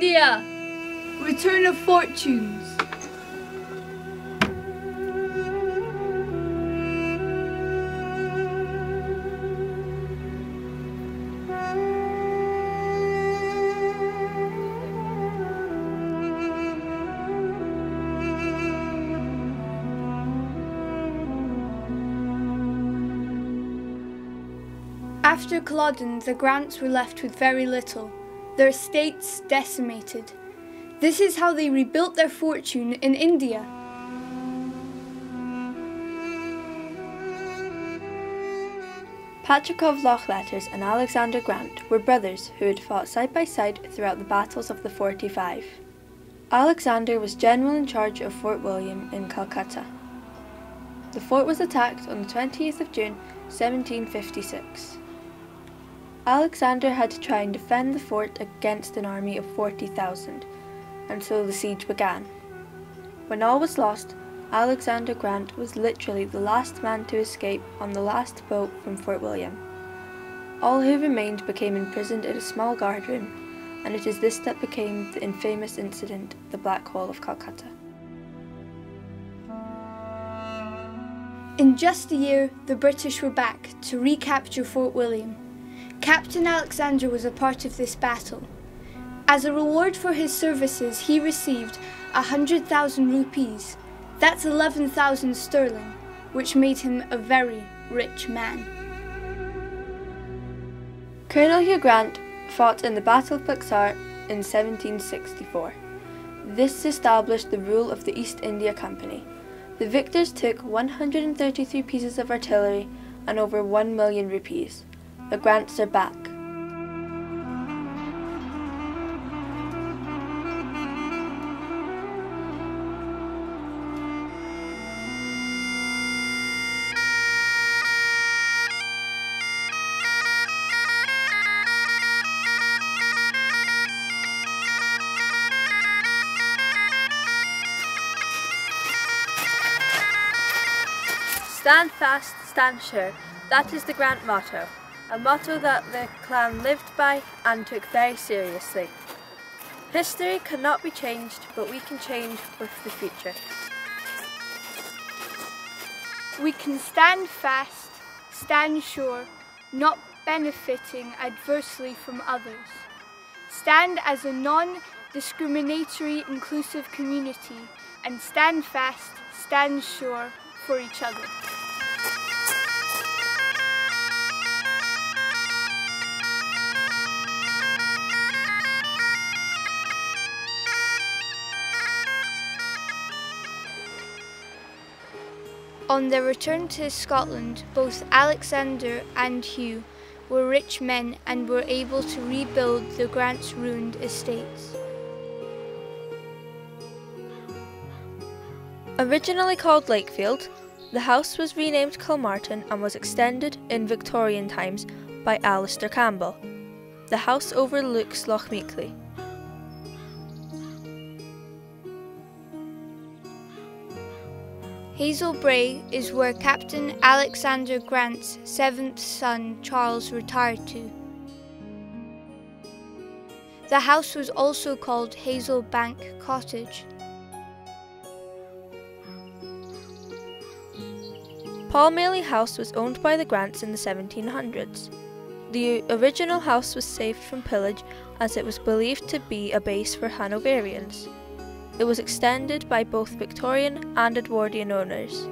India! Return of fortunes. After Culloden, the Grants were left with very little, their estates decimated. This is how they rebuilt their fortune in India. Patrick of Lochletters and Alexander Grant were brothers who had fought side by side throughout the battles of the 45. Alexander was general in charge of Fort William in Calcutta. The fort was attacked on the 20th of June, 1756. Alexander had to try and defend the fort against an army of 40,000, and so the siege began. When all was lost, Alexander Grant was literally the last man to escape on the last boat from Fort William. All who remained became imprisoned in a small guardroom, and it is this that became the infamous incident, the Black Hole of Calcutta. In just a year, the British were back to recapture Fort William. Captain Alexander was a part of this battle. As a reward for his services, he received 100,000 rupees. That's 11,000 sterling, which made him a very rich man. Colonel Hugh Grant fought in the Battle of Buxar in 1764. This established the rule of the East India Company. The victors took 133 pieces of artillery and over 1 million rupees. The Grants are back. Stand fast, stand sure. That is the Grant motto. A motto that the clan lived by and took very seriously. History cannot be changed, but we can change with the future. We can stand fast, stand sure, not benefiting adversely from others. Stand as a non-discriminatory, inclusive community, and stand fast, stand sure for each other. On their return to Scotland, both Alexander and Hugh were rich men and were able to rebuild the Grants' ruined estates. Originally called Lakefield, the house was renamed Kilmartin and was extended in Victorian times by Alistair Campbell. The house overlooks Loch Meichley. Hazel Brae is where Captain Alexander Grant's seventh son Charles retired to. The house was also called Hazel Bank Cottage. Polmaily House was owned by the Grants in the 1700s. The original house was saved from pillage as it was believed to be a base for Hanoverians. It was extended by both Victorian and Edwardian owners.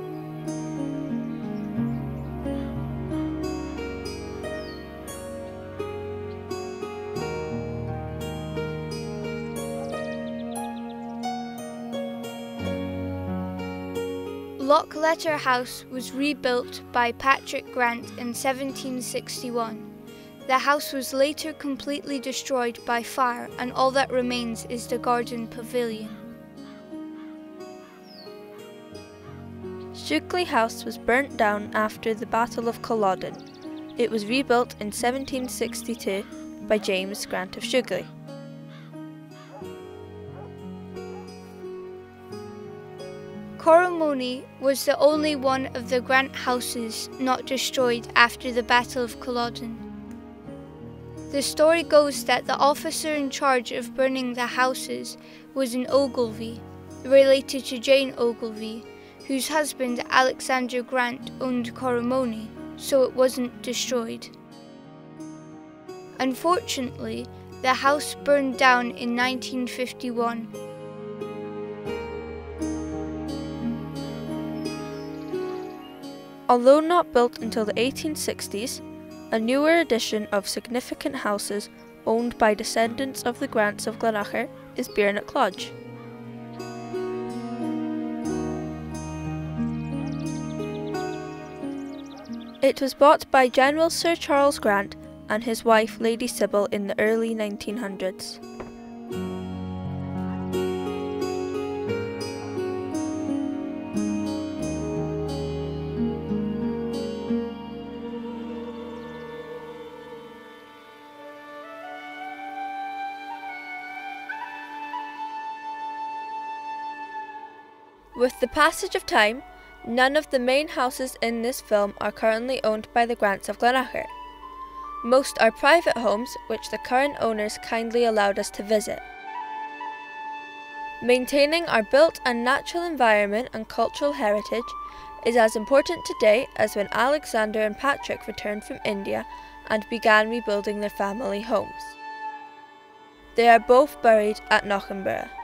Lochletter House was rebuilt by Patrick Grant in 1761. The house was later completely destroyed by fire, and all that remains is the garden pavilion. Shugley House was burnt down after the Battle of Culloden. It was rebuilt in 1762 by James Grant of Shugley. Coromony was the only one of the Grant houses not destroyed after the Battle of Culloden. The story goes that the officer in charge of burning the houses was an Ogilvy, related to Jane Ogilvy, whose husband Alexander Grant owned Corrimony, so it wasn't destroyed. Unfortunately, the house burned down in 1951. Although not built until the 1860s, a newer addition of significant houses owned by descendants of the Grants of Glen is Bearnock Lodge. It was bought by General Sir Charles Grant and his wife Lady Sybil in the early 1900s. With the passage of time, none of the main houses in this film are currently owned by the Grants of Glen. Most are private homes which the current owners kindly allowed us to visit. Maintaining our built and natural environment and cultural heritage is as important today as when Alexander and Patrick returned from India and began rebuilding their family homes. They are both buried at Knockenborough.